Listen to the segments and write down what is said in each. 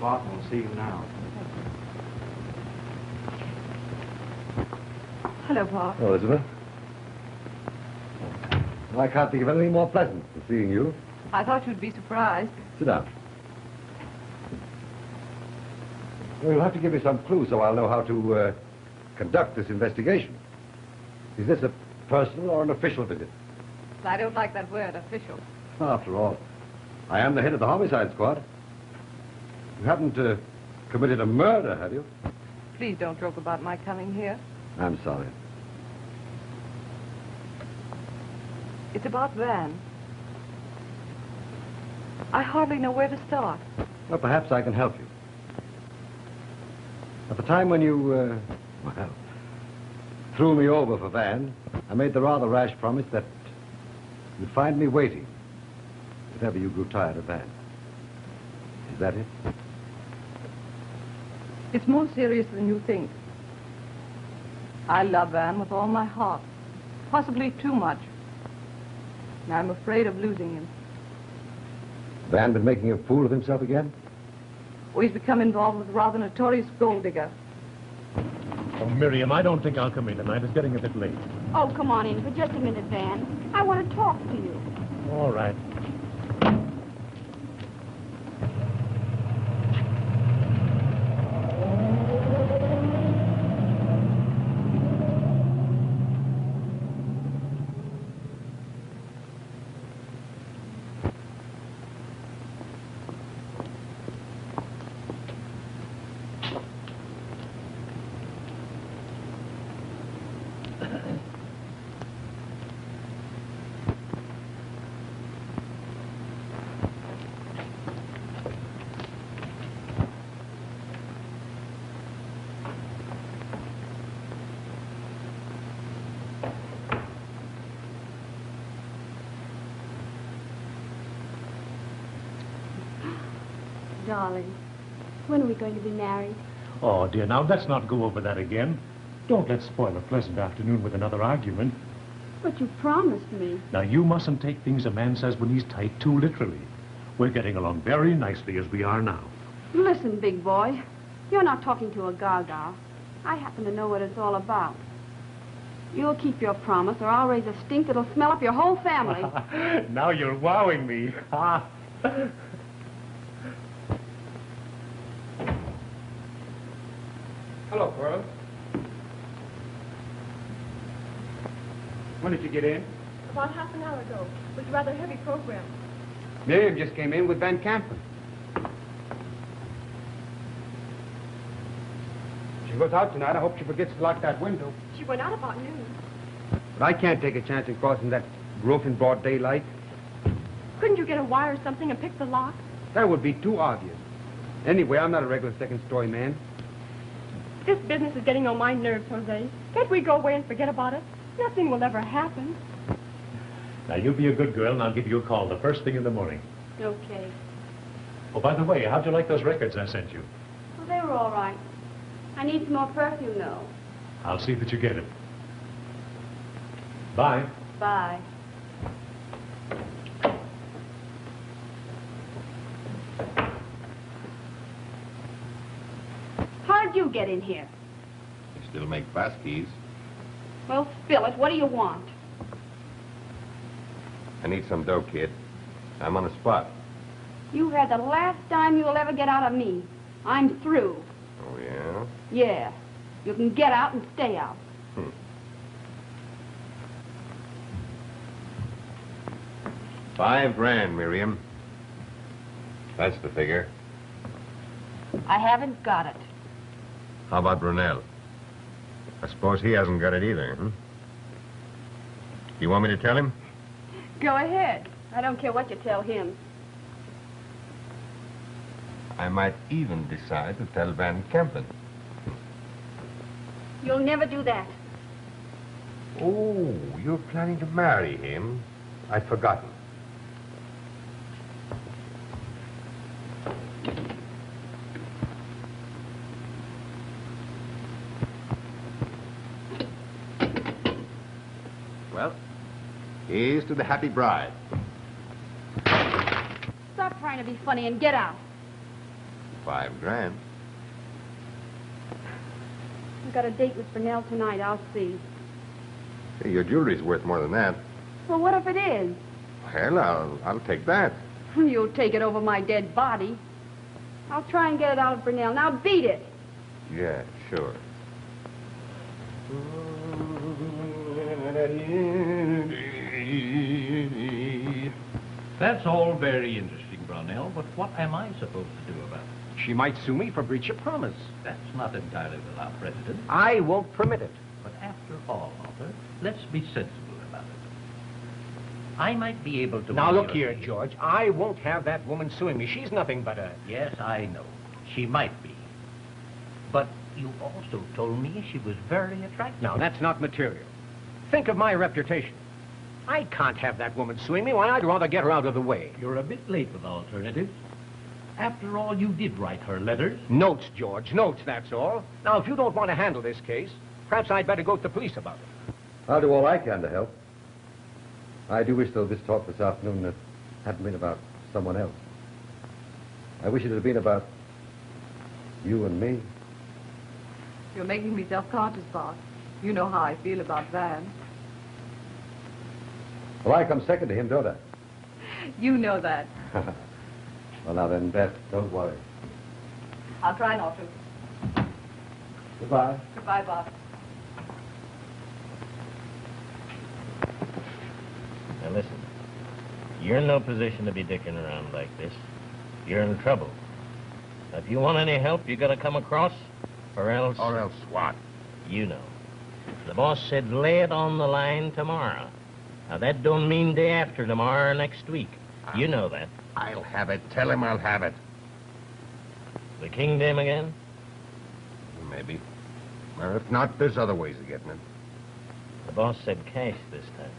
apartment. We'll see you now. Hello, Pa. Hello, Elizabeth. I can't think of anything more pleasant than seeing you. I thought you'd be surprised. Sit down. Well, you'll have to give me some clue so I'll know how to conduct this investigation. Is this a personal or an official visit? I don't like that word, official. After all, I am the head of the homicide squad. You haven't committed a murder, have you? Please don't joke about my coming here. I'm sorry. It's about Van. I hardly know where to start. Well, perhaps I can help you. At the time when you, threw me over for Van, I made the rather rash promise that you'd find me waiting if ever you grew tired of Van. Is that it? It's more serious than you think. I love Van with all my heart, possibly too much. And I'm afraid of losing him. Van been making a fool of himself again? Oh, he's become involved with a rather notorious gold digger. Oh, Miriam, I don't think I'll come in tonight. It's getting a bit late. Oh, come on in for just a minute, Van. I want to talk to you. All right. Darling, when are we going to be married? Oh, dear, now let's not go over that again. Don't let's spoil a pleasant afternoon with another argument. But you promised me. Now, you mustn't take things a man says when he's tight too literally. We're getting along very nicely as we are now. Listen, big boy, you're not talking to a gaga. I happen to know what it's all about. You'll keep your promise, or I'll raise a stink that'll smell up your whole family. Now you're wowing me. Hello, Pearl. When did you get in? About half an hour ago. It was a rather heavy program. Miriam just came in with Van Campen. She goes out tonight. I hope she forgets to lock that window. She went out about noon. But I can't take a chance in crossing that roof in broad daylight. Couldn't you get a wire or something and pick the lock? That would be too obvious. Anyway, I'm not a regular second-story man. This business is getting on my nerves, Jose. Can't we go away and forget about it? Nothing will ever happen. Now, you be a good girl, and I'll give you a call the first thing in the morning. Okay. Oh, by the way, how'd you like those records I sent you? Well, they were all right. I need some more perfume, though. I'll see that you get it. Bye. Bye. How'd you get in here? You still make fast keys. Well, spill it. What do you want? I need some dough, kid. I'm on the spot. You had the last dime you'll ever get out of me. I'm through. Oh, yeah? Yeah. You can get out and stay out. $5 Miriam. That's the figure. I haven't got it. How about Brunel? I suppose he hasn't got it either, huh? You want me to tell him? Go ahead. I don't care what you tell him. I might even decide to tell Van Campen. You'll never do that. Oh, you're planning to marry him? I'd forgotten. Well, here's to the happy bride. Stop trying to be funny and get out. $5 grand. I've got a date with Brunel tonight. I'll see. Hey, your jewelry's worth more than that. Well, what if it is? Hell, I'll take that. You'll take it over my dead body. I'll try and get it out of Brunel. Now beat it. Yeah, sure. That's all very interesting, Brunel, but what am I supposed to do about it? She might sue me for breach of promise. That's not entirely without precedent. I won't permit it. But after all, Arthur, let's be sensible about it. I might be able to... Now, look here, George. I won't have that woman suing me. She's nothing but a... Yes, I know. She might be. But you also told me she was very attractive. No, that's not material. Think of my reputation. I can't have that woman suing me. Why, I'd rather get her out of the way. You're a bit late with alternatives. After all, you did write her letters. Notes, George, notes, that's all. Now, if you don't want to handle this case, perhaps I'd better go to the police about it. I'll do all I can to help. I do wish, though, this talk this afternoon hadn't been about someone else. I wish it had been about you and me. You're making me self-conscious, boss. You know how I feel about Van. Well, I come second to him, don't I? You know that. Well, now then, Beth, don't worry. I'll try not to. Goodbye. Goodbye, boss. Now listen, you're in no position to be dicking around like this. You're in trouble. Now, if you want any help, you gotta come across, or else... Or else what? You know. The boss said lay it on the line tomorrow. Now, that don't mean day after tomorrow or next week. You know that. I'll have it. Tell him I'll have it. The kingdom again? Maybe. Or if not, there's other ways of getting it. The boss said cash this time.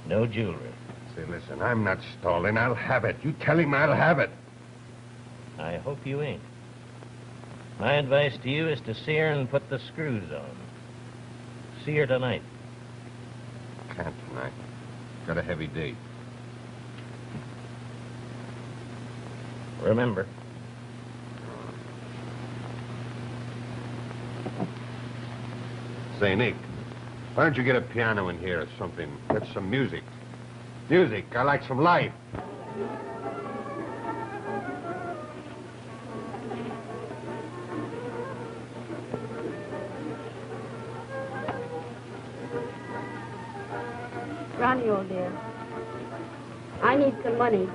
No jewelry. Say, listen, I'm not stalling. I'll have it. You tell him I'll have it. I hope you ain't. My advice to you is to see her and put the screws on. See her tonight. Can't tonight. Got a heavy date. Remember. Say, Nick, why don't you get a piano in here or something? Get some music. Music. I like some life. Ronnie, old dear, I need some money.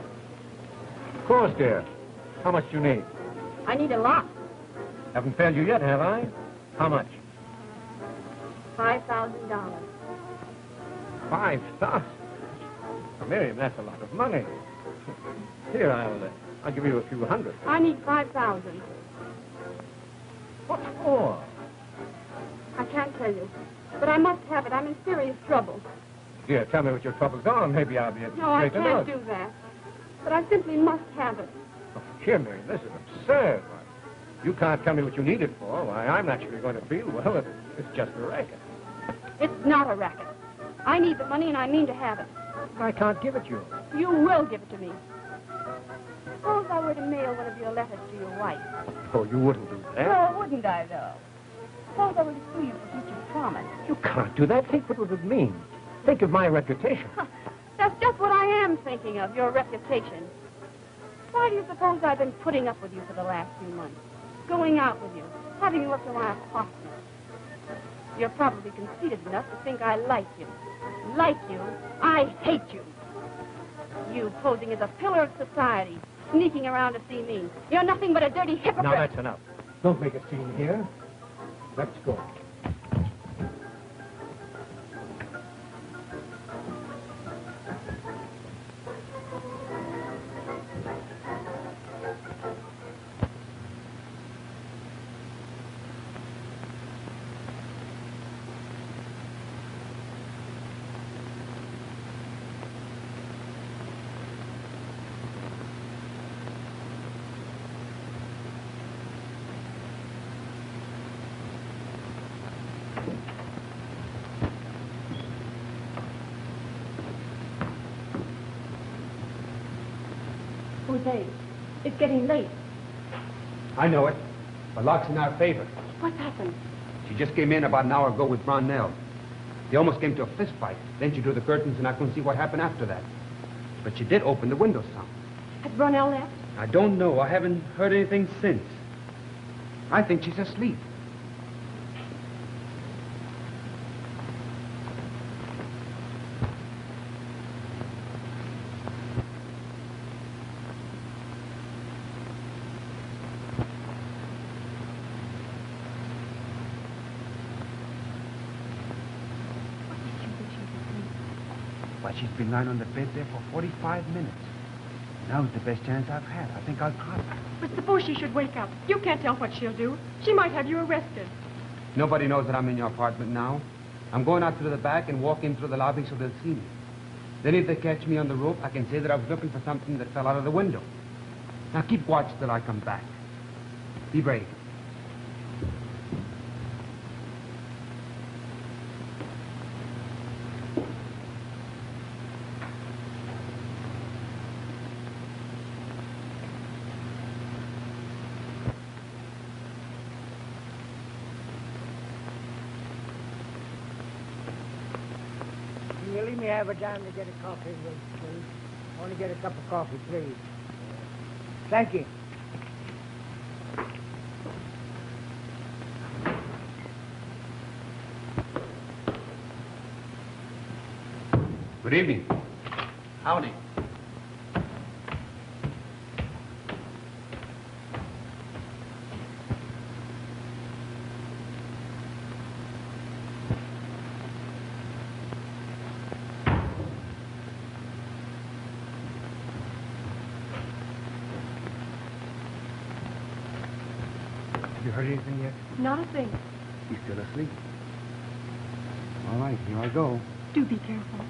Of course, dear. How much do you need? I need a lot. Haven't failed you yet, have I? How much? $5,000. 5,000. Miriam, that's a lot of money. Here, I'll give you a few hundred. I need 5,000. What for? I can't tell you, but I must have it. I'm in serious trouble. Dear, tell me what your troubles are, and maybe I'll be able to No, I straighten can't out. do that. But I simply must have it. Oh, here, Miriam, this is absurd. Why, you can't tell me what you need it for. Why, I'm naturally going to feel, well, it's just a racket. It's not a racket. I need the money, and I mean to have it. I can't give it you. You will give it to me. Suppose I were to mail one of your letters to your wife. Oh, you wouldn't do that. No, wouldn't I, though? Suppose I were to sue you for breach of promise. You can't do that. Think what it would mean. Think of my reputation. That's just what I am thinking of, your reputation. Why do you suppose I've been putting up with you for the last few months? Going out with you, having you up to my apartment. You're probably conceited enough to think I like you. Like you, I hate you. You posing as a pillar of society, sneaking around to see me. You're nothing but a dirty hypocrite. Now, that's enough. Don't make a scene here. Let's go. Jose, it's getting late. I know it. The lock's in our favor. What's happened? She just came in about an hour ago with Brownell. They almost came to a fist fight. Then she drew the curtains, and I couldn't see what happened after that. But she did open the window some. Has Brunel left? I don't know. I haven't heard anything since. I think she's asleep. Why, she's been lying on the bed there for 45 minutes. Now's the best chance I've had. I think I'll call her. But suppose she should wake up. You can't tell what she'll do. She might have you arrested. Nobody knows that I'm in your apartment now. I'm going out through the back and walk in through the lobby so they'll see me. Then if they catch me on the rope, I can say that I was looking for something that fell out of the window. Now keep watch till I come back. Be brave. Can you leave me have a dime to get a coffee, please? I want to get a cup of coffee, please. Thank you. Good evening. Howdy. Have you heard anything yet? Not a thing. He's still asleep. All right, here I go. Do be careful.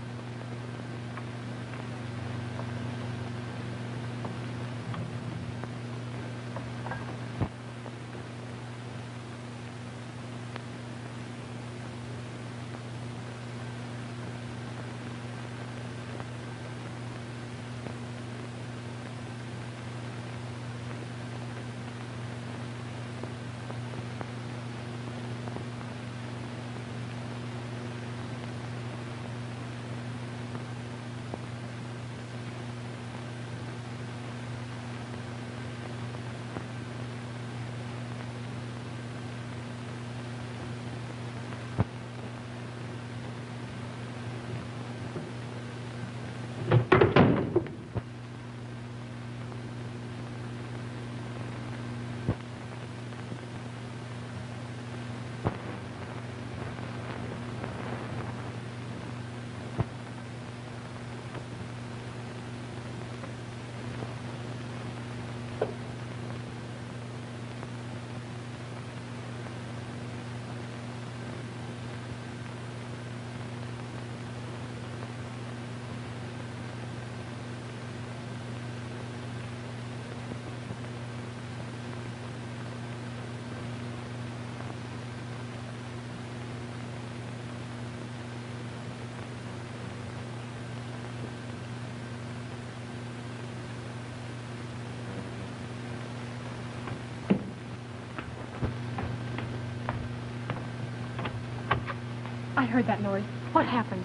I heard that noise. What happened?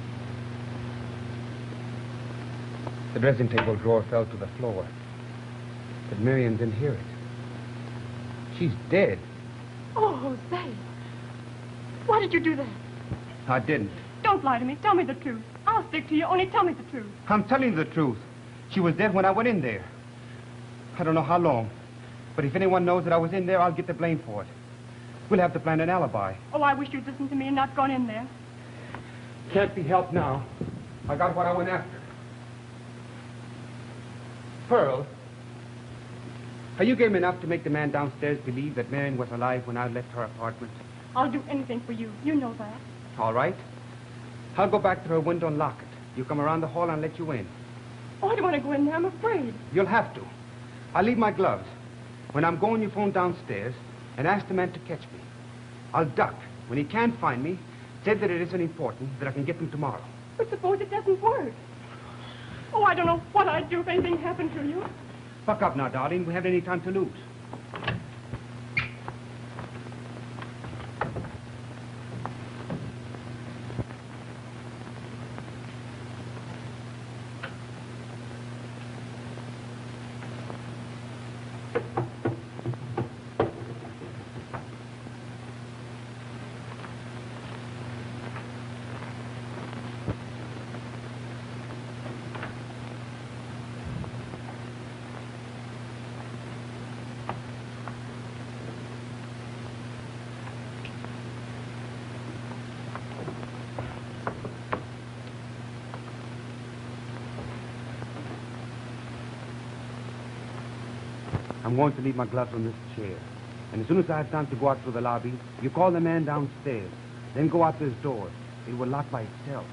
The dressing table drawer fell to the floor. But Miriam didn't hear it. She's dead. Oh, Jose. Why did you do that? I didn't. Don't lie to me. Tell me the truth. I'll stick to you. Only tell me the truth. I'm telling you the truth. She was dead when I went in there. I don't know how long. But if anyone knows that I was in there, I'll get the blame for it. We'll have to plan an alibi. Oh, I wish you'd listened to me and not gone in there. Can't be helped now. I got what I went after. Pearl, are you game enough to make the man downstairs believe that Marion was alive when I left her apartment? I'll do anything for you. You know that. All right. I'll go back to her window and lock it. You come around the hall and I'll let you in. Oh, I don't want to go in there. I'm afraid. You'll have to. I'll leave my gloves. When I'm going, you phone downstairs and ask the man to catch me. I'll duck. When he can't find me, say that it isn't important, that I can get them tomorrow. But suppose it doesn't work. Oh, I don't know what I'd do if anything happened to you. Buck up now, darling. We haven't any time to lose. I'm going to leave my gloves on this chair. And as soon as I have time to go out through the lobby, you call the man downstairs. Then go out to his door. It will lock by itself.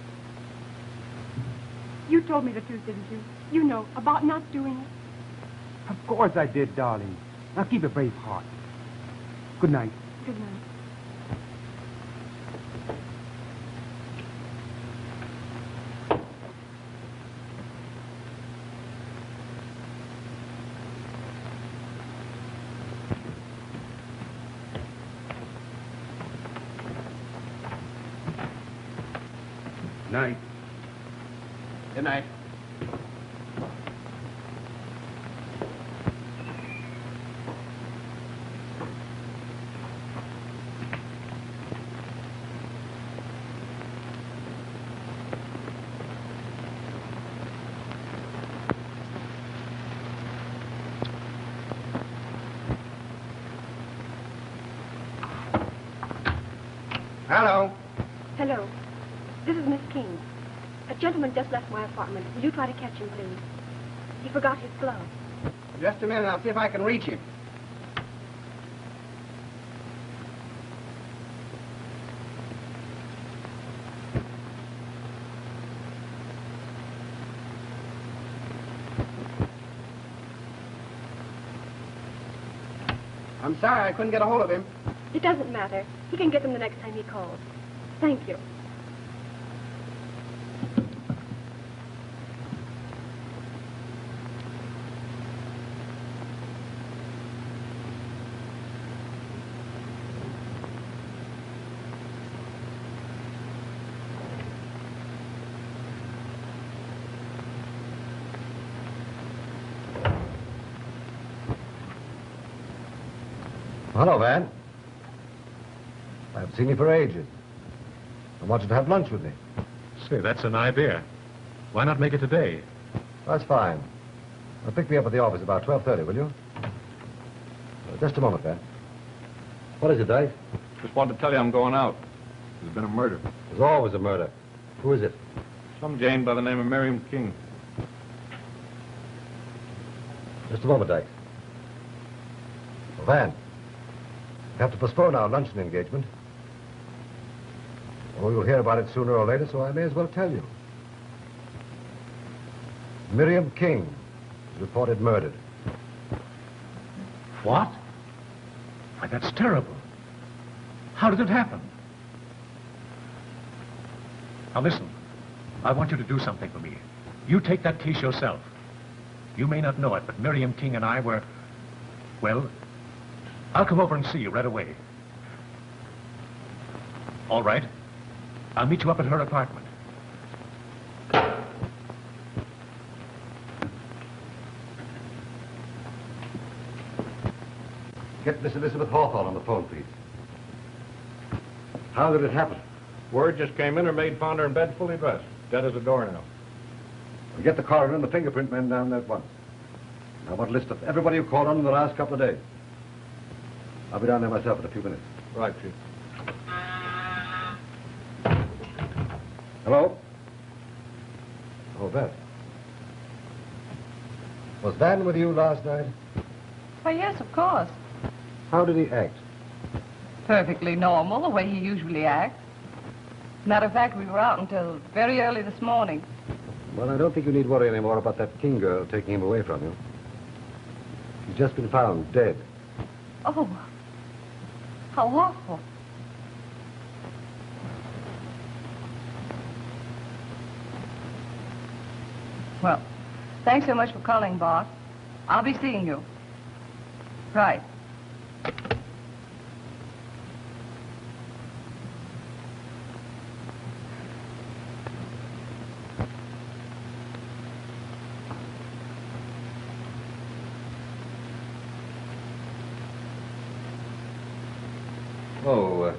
You told me the truth, didn't you? You know, about not doing it. Of course I did, darling. Now keep a brave heart. Good night. Good night. Night. Good night. Hello. Hello. This is Miss King. A gentleman just left my apartment. Will you try to catch him, please? He forgot his glove. Just a minute. I'll see if I can reach him. I'm sorry I couldn't get a hold of him. It doesn't matter. He can get them the next time he calls. Thank you. Hello, Van. I haven't seen you for ages. I want you to have lunch with me. Say, that's an idea. Why not make it today? That's fine. Now, pick me up at the office about 12:30, will you? Just a moment, Van. What is it, Dice? Just wanted to tell you I'm going out. There's been a murder. There's always a murder. Who is it? Some Jane by the name of Miriam King. Just a moment, Dice. Van, we have to postpone our luncheon engagement. Oh, you'll hear about it sooner or later, so I may as well tell you. Miriam King is reported murdered. What? Why, that's terrible. How did it happen? Now listen, I want you to do something for me. You take that case yourself. You may not know it, but Miriam King and I were, well, I'll come over and see you right away. All right. I'll meet you up at her apartment. Get Miss Elizabeth Hawthorne on the phone, please. How did it happen? Word just came in. Her maid found her in bed fully dressed. Dead as a doornail. Get the coroner and the fingerprint men down there at once. I want a list of everybody who called on in the last couple of days. I'll be down there myself in a few minutes. Right, Chief. Hello? Oh, Van. Was Van with you last night? Why, yes, of course. How did he act? Perfectly normal, the way he usually acts. Matter of fact, we were out until very early this morning. Well, I don't think you need worry anymore about that King girl taking him away from you. He's just been found dead. Oh, how awful. Well, thanks so much for calling, boss. I'll be seeing you. Right. Oh,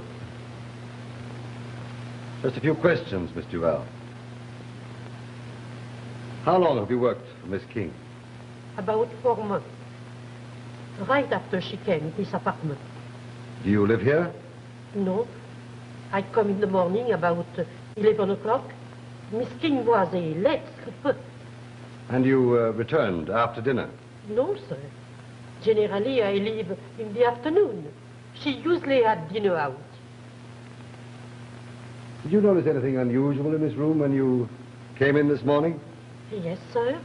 just a few questions, Miss Duval. How long have you worked for Miss King? About 4 months. Right after she came to this apartment. Do you live here? No. I come in the morning about 11 o'clock. Miss King was a late sleeper. And you returned after dinner? No, sir. Generally, I leave in the afternoon. She usually had dinner out. Did you notice anything unusual in this room when you came in this morning? Yes, sir.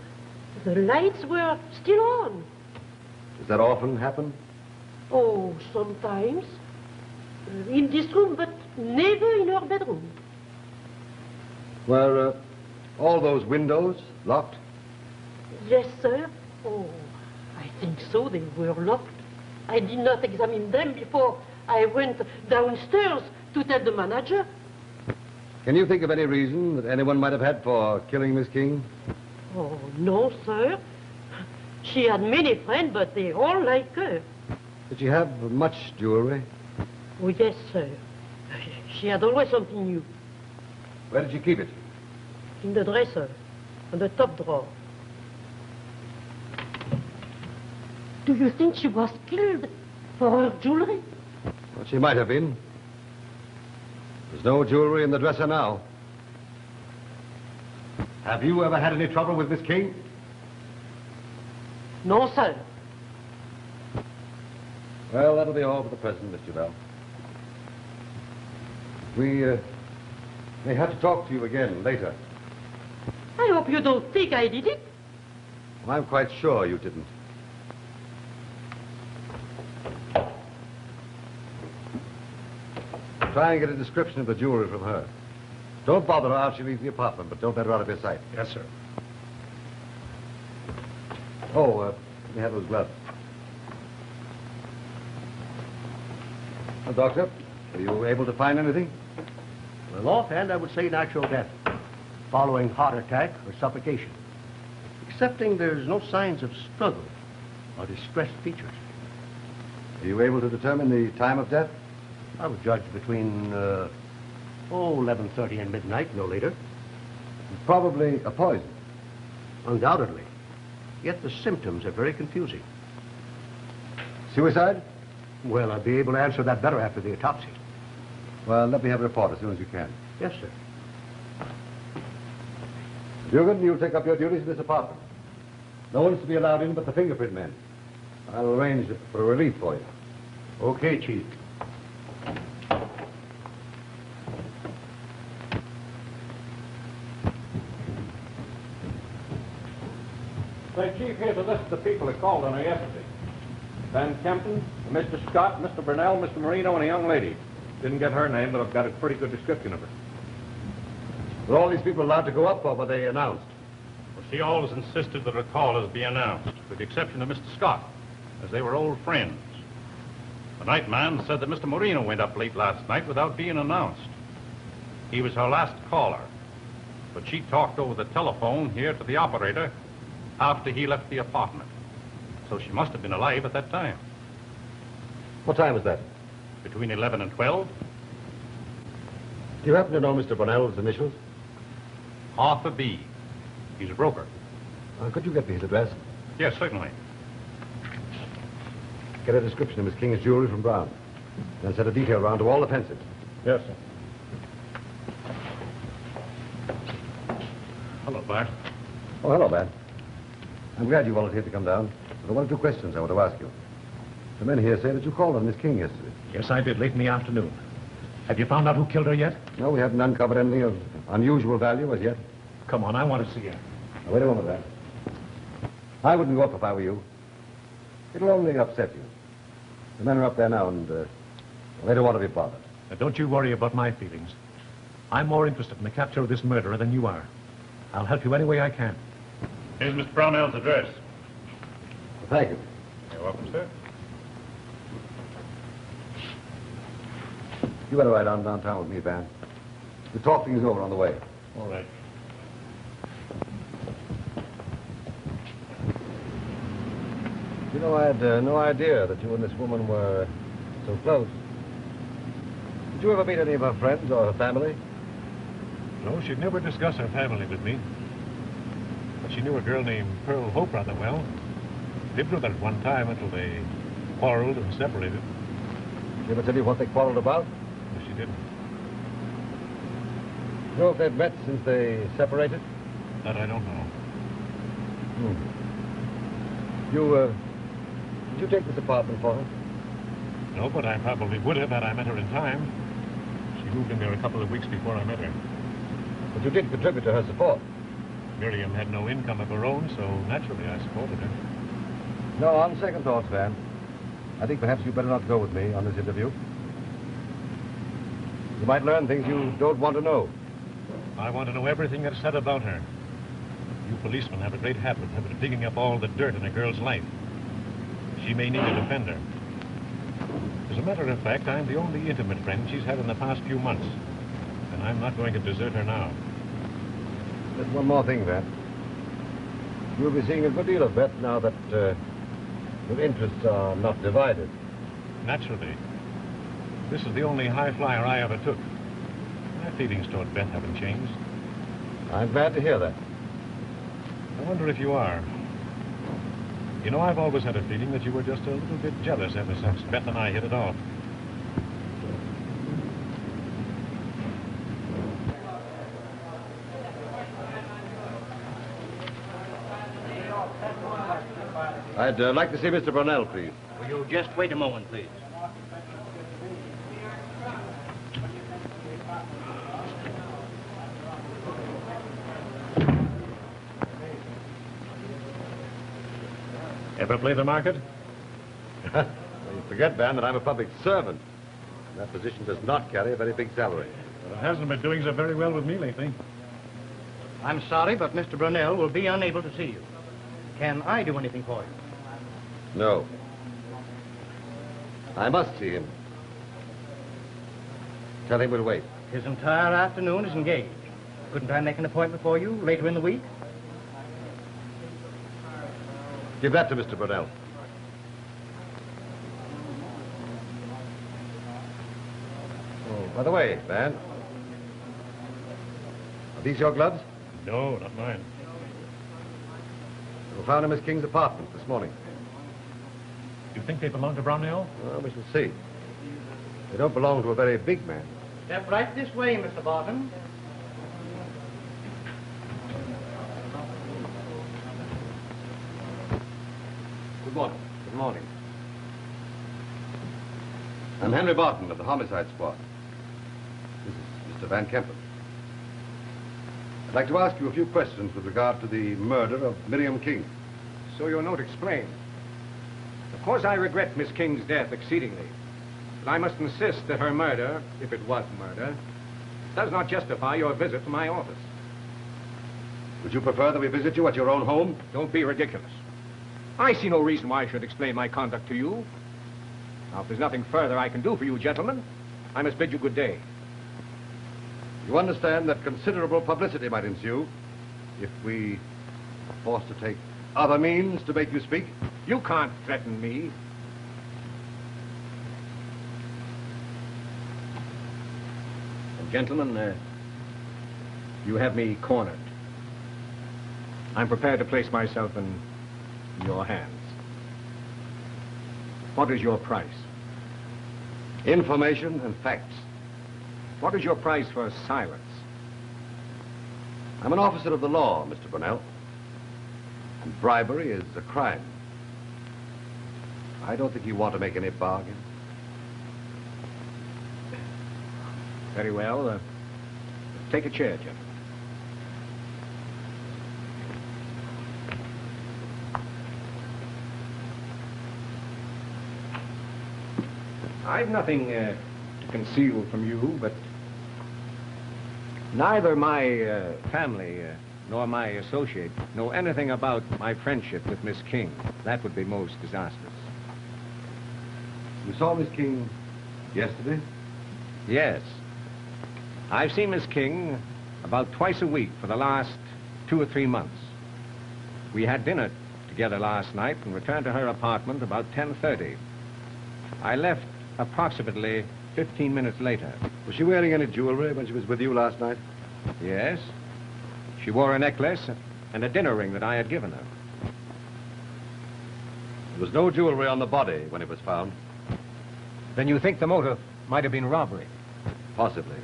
The lights were still on. Does that often happen? Oh, sometimes. In this room, but never in her bedroom. Were all those windows locked? Yes, sir. Oh, I think so. They were locked. I did not examine them before I went downstairs to tell the manager. Can you think of any reason that anyone might have had for killing Miss King? Oh, no, sir. She had many friends, but they all like her. Did she have much jewelry? Oh, yes, sir. She had always something new. Where did she keep it? In the dresser, on the top drawer. Do you think she was killed for her jewelry? Well, she might have been. There's no jewelry in the dresser now. Have you ever had any trouble with Miss King? No, sir. Well, that'll be all for the present, Mr. Bell. We may have to talk to you again later. I hope you don't think I did it. I'm quite sure you didn't. Try and get a description of the jewelry from her. Don't bother her after she leaves the apartment, but don't let her out of your sight. Yes, sir. Oh, let me have those gloves. Well, Doctor, were you able to find anything? Well, offhand, I would say natural death, following heart attack or suffocation. Excepting there's no signs of struggle or distressed features. Are you able to determine the time of death? I would judge between, 11:30 and midnight, no later. Probably a poison. Undoubtedly. Yet the symptoms are very confusing. Suicide? Well, I'll be able to answer that better after the autopsy. Well, let me have a report as soon as you can. Yes, sir. Dugan, you'll take up your duties in this apartment. No one's to be allowed in but the fingerprint men. I'll arrange for a relief for you. Okay, Chief. Say, Chief, here's a list of the people that called on her yesterday. Van Kempen, Mr. Scott, Mr. Burnell, Mr. Marino, and a young lady. Didn't get her name, but I've got a pretty good description of her. Were all these people allowed to go up, or were they announced? Well, she always insisted that her callers be announced, with the exception of Mr. Scott, as they were old friends. The night man said that Mr. Marino went up late last night without being announced. He was her last caller, but she talked over the telephone here to the operator after he left the apartment. So she must have been alive at that time. What time was that? Between 11 and 12. Do you happen to know Mr. Burnell's initials? Arthur B. He's a broker. Could you get me his address? Yes, certainly. Get a description of Miss King's jewelry from Brown. Then set a detail round to all the pensives. Yes, sir. Hello, Bart. Oh, hello, Bad. I'm glad you volunteered to come down. There are one or two questions I want to ask you. The men here say that you called on Miss King yesterday. Yes, I did, late in the afternoon. Have you found out who killed her yet? No, we haven't uncovered anything of unusual value as yet. Come on, I want to see her. Now, wait a moment, Bad. I wouldn't go up if I were you. It'll only upset you. The men are up there now, and they don't want to be bothered. Now, don't you worry about my feelings. I'm more interested in the capture of this murderer than you are. I'll help you any way I can. Here's Mr. Brownell's address. Thank you. You're welcome, sir. You better ride on downtown with me, Van. The talking is over on the way. All right. You know, I had no idea that you and this woman were so close. Did you ever meet any of her friends or her family? No, she'd never discuss her family with me. But she knew a girl named Pearl Hope rather well. Lived with her at one time until they quarreled and separated. Did she ever tell you what they quarreled about? No, she didn't. You know if they've met since they separated? That I don't know. You Did you take this apartment for her? No, but I probably would have had I met her in time. She moved in there a couple of weeks before I met her. But you did contribute to her support. Miriam had no income of her own, so naturally I supported her. No, on second thoughts, Van. I think perhaps you better not go with me on this interview. You might learn things you don't want to know. I want to know everything that's said about her. You policemen have a great habit of digging up all the dirt in a girl's life. She may need a defender. As a matter of fact, I'm the only intimate friend she's had in the past few months. And I'm not going to desert her now. There's one more thing, Van. You'll be seeing a good deal of Beth now that your interests are not divided. Naturally. This is the only high flyer I ever took. My feelings toward Beth haven't changed. I'm glad to hear that. I wonder if you are. You know, I've always had a feeling that you were just a little bit jealous ever since Beth and I hit it off. I'd like to see Mr. Brunel, please. Will you just wait a moment, please? Ever play the market? You forget, Van, that I'm a public servant. And that position does not carry a very big salary. Well, it hasn't been doing so very well with me lately. I'm sorry, but Mr. Brunel will be unable to see you. Can I do anything for you? No. I must see him. Tell him we'll wait. His entire afternoon is engaged. Couldn't I make an appointment for you later in the week? Give that to Mr. Brunel. Oh, by the way, Van, are these your gloves? No, not mine. We found in Miss King's apartment this morning. You think they belong to Brownell? Well, we shall see. They don't belong to a very big man. Step right this way, Mr. Barton. Good morning. Good morning. I'm Henry Barton of the Homicide Squad. This is Mr. Van Kempen. I'd like to ask you a few questions with regard to the murder of Miriam King. So your note explained. Of course, I regret Miss King's death exceedingly. But I must insist that her murder, if it was murder, does not justify your visit to my office. Would you prefer that we visit you at your own home? Don't be ridiculous. I see no reason why I should explain my conduct to you. Now, if there's nothing further I can do for you, gentlemen, I must bid you good day. You understand that considerable publicity might ensue if we are forced to take other means to make you speak? You can't threaten me. Well, gentlemen, you have me cornered. I'm prepared to place myself in your hands. What is your price? Information and facts. What is your price for silence? I'm an officer of the law, Mr. Brunel. And bribery is a crime. I don't think you want to make any bargain. Very well. Take a chair, gentlemen. I've nothing to conceal from you, but neither my family nor my associate know anything about my friendship with Miss King. That would be most disastrous. You saw Miss King yesterday? Yes. I've seen Miss King about twice a week for the last 2 or 3 months. We had dinner together last night and returned to her apartment about 10:30. I left approximately 15 minutes later. Was she wearing any jewelry when she was with you last night? Yes. She wore a necklace and a dinner ring that I had given her. There was no jewelry on the body when it was found. Then you think the motive might have been robbery? Possibly.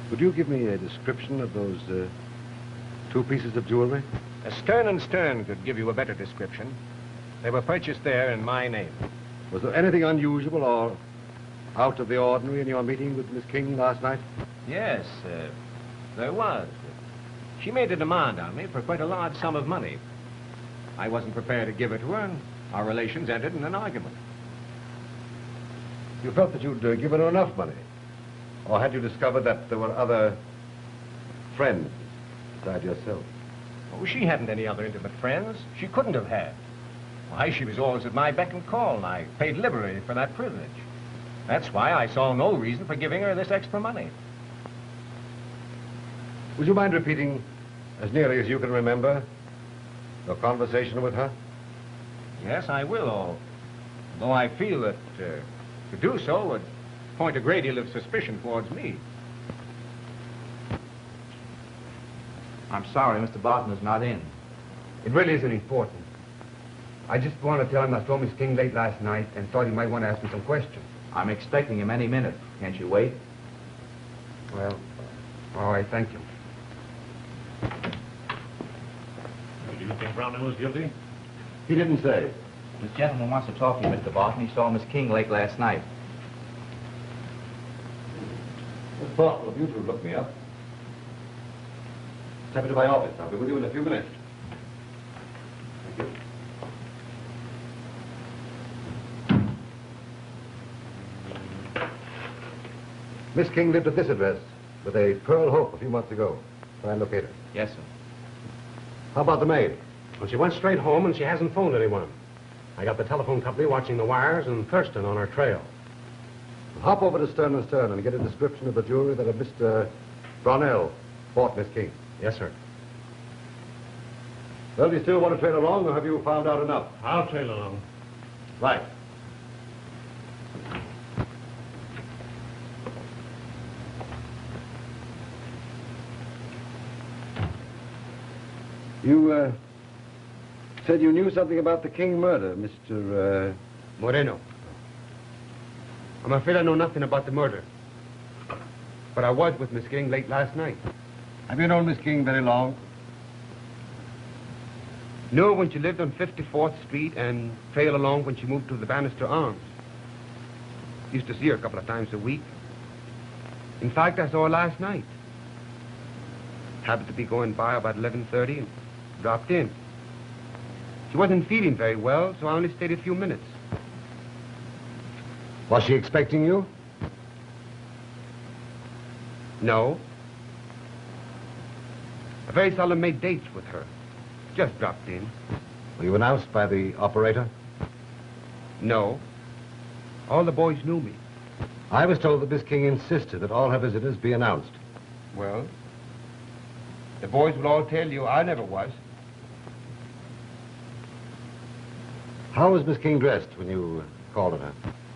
Would you give me a description of those 2 pieces of jewelry? Stern & Stern could give you a better description. They were purchased there in my name. Was there anything unusual or out of the ordinary in your meeting with Miss King last night? Yes, there was. She made a demand on me for quite a large sum of money. I wasn't prepared to give it to her, and our relations ended in an argument. You felt that you'd given her enough money? Or had you discovered that there were other friends besides yourself? Oh, she hadn't any other intimate friends. She couldn't have had. Why, she was always at my beck and call, and I paid liberally for that privilege. That's why I saw no reason for giving her this extra money. Would you mind repeating, as nearly as you can remember, your conversation with her? Yes, I will, although I feel that to do so would point a great deal of suspicion towards me. I'm sorry, Mr. Barton is not in. It really isn't important. I just want to tell him I saw Miss King late last night and thought he might want to ask me some questions. I'm expecting him any minute. Can't you wait? Well, all right, thank you. Do you think Brownell was guilty? He didn't say. This gentleman wants to talk to you, Mr. Barton. He saw Miss King late last night. It's thoughtful of you to look me up. Step into my office. I'll be with you in a few minutes. Thank you. Miss King lived at this address with a Pearl Hope a few months ago. Try and locate her. Yes, sir. How about the maid? Well, she went straight home and she hasn't phoned anyone. I got the telephone company watching the wires and Thurston on her trail. Hop over to Stern & Stern and get a description of the jewelry that a Mr. Brownell bought Miss King. Yes, sir. Well, do you still want to trail along, or have you found out enough? I'll trail along. Right. You, said you knew something about the King murder, Mr. Moreno. I'm afraid I know nothing about the murder. But I was with Miss King late last night. Have you known Miss King very long? No, when she lived on 54th Street and trailed along when she moved to the Bannister Arms. Used to see her a couple of times a week. In fact, I saw her last night. Happened to be going by about 11:30 and dropped in. She wasn't feeling very well, so I only stayed a few minutes. Was she expecting you? No. I very seldom made dates with her. Just dropped in. Were you announced by the operator? No. All the boys knew me. I was told that Miss King insisted that all her visitors be announced. Well, the boys will all tell you I never was. How was Miss King dressed when you called on her?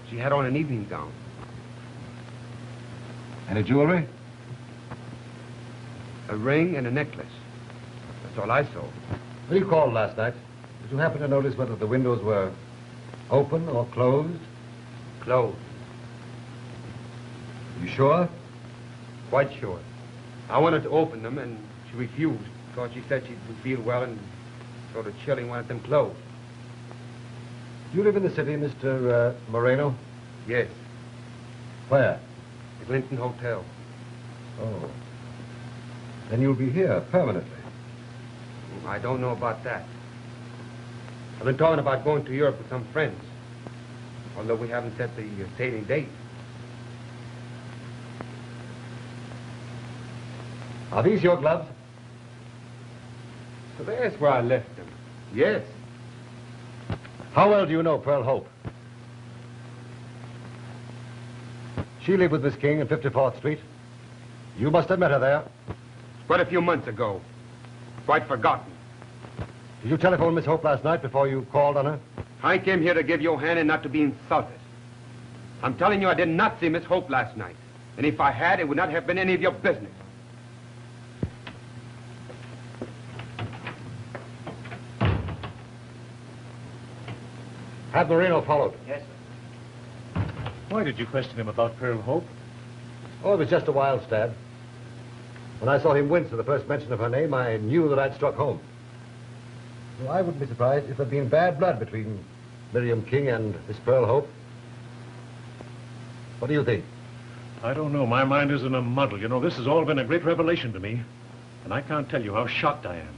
She had on an evening gown. Any jewelry? A ring and a necklace. That's all I saw. When you called last night, did you happen to notice whether the windows were open or closed? Closed. You sure? Quite sure. I wanted to open them, and she refused because she said she didn't feel well and sort of chilly wanted them closed. Do you live in the city, Mr. Moreno? Yes. Where? The Clinton Hotel. Oh. Then you'll be here permanently. I don't know about that. I've been talking about going to Europe with some friends, although we haven't set the sailing date. Are these your gloves? So there's where I left them. Yes. How well do you know Pearl Hope? She lived with Miss King at 54th Street. You must have met her there. Quite a few months ago. Quite forgotten. Did you telephone Miss Hope last night before you called on her? I came here to give you a hand and not to be insulted. I'm telling you I did not see Miss Hope last night. And if I had, it would not have been any of your business. Have Moreno followed? Yes, sir. Why did you question him about Pearl Hope? Oh, it was just a wild stab. When I saw him wince at the first mention of her name, I knew that I'd struck home. Well, I wouldn't be surprised if there'd been bad blood between Miriam King and Miss Pearl Hope. What do you think? I don't know. My mind is in a muddle. You know, this has all been a great revelation to me. And I can't tell you how shocked I am.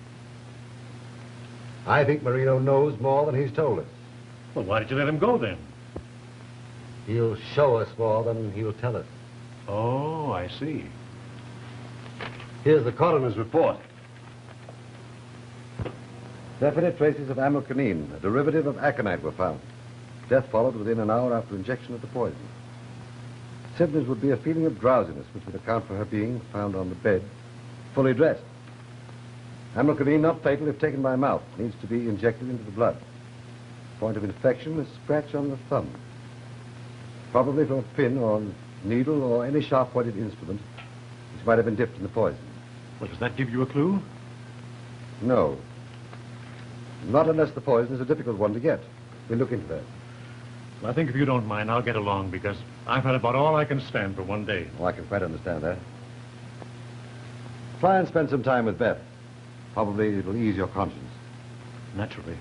I think Marino knows more than he's told us. Well, why did you let him go then? He'll show us more than he'll tell us. Oh, I see. Here's the coroner's report. Definite traces of amylcanine, a derivative of aconite, were found. Death followed within an hour after injection of the poison. Symptoms would be a feeling of drowsiness, which would account for her being found on the bed, fully dressed. Amylcanine, not fatal if taken by mouth, needs to be injected into the blood. Point of infection, a scratch on the thumb. Probably from a pin or needle or any sharp-pointed instrument which might have been dipped in the poison. Well, does that give you a clue? No. Not unless the poison is a difficult one to get. We'll look into that. Well, I think if you don't mind, I'll get along because I've had about all I can stand for one day. Oh, I can quite understand that. Try and spend some time with Beth. Probably it'll ease your conscience. Naturally.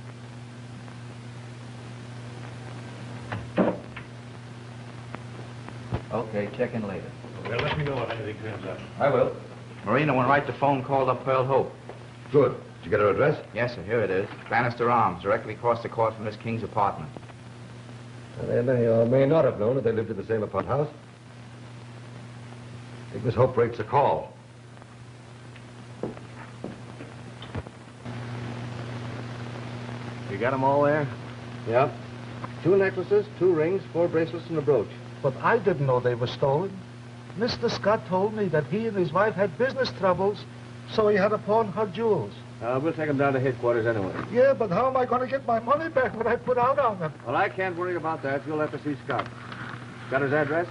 Okay, check in later. Well, let me know if anything turns up. I will. Marina went right to phone, called up Pearl Hope. Good. Did you get her address? Yes, sir. Here it is. Bannister Arms, directly across the court from Miss King's apartment. They may or may not have known that they lived in the same apartment house. I think Miss Hope breaks a call. You got them all there? Yeah. 2 necklaces, 2 rings, 4 bracelets, and a brooch. But I didn't know they were stolen. Mr. Scott told me that he and his wife had business troubles, so he had to pawn her jewels. We'll take them down to headquarters anyway. Yeah, but how am I going to get my money back when I put out on them? Well, I can't worry about that. You'll have to see Scott. Got his address?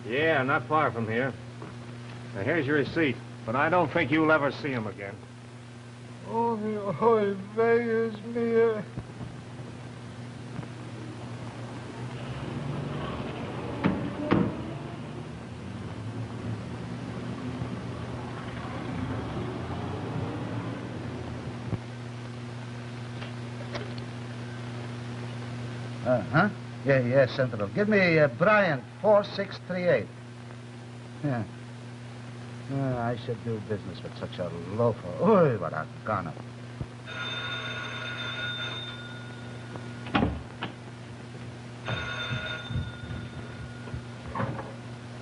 Yeah, not far from here. Now, here's your receipt, but I don't think you'll ever see him again. Oh, vey is mir. Huh? Yeah, Sentinel. Give me Bryant, 4638. Yeah. I should do business with such a loafer. Oy, what a gunner.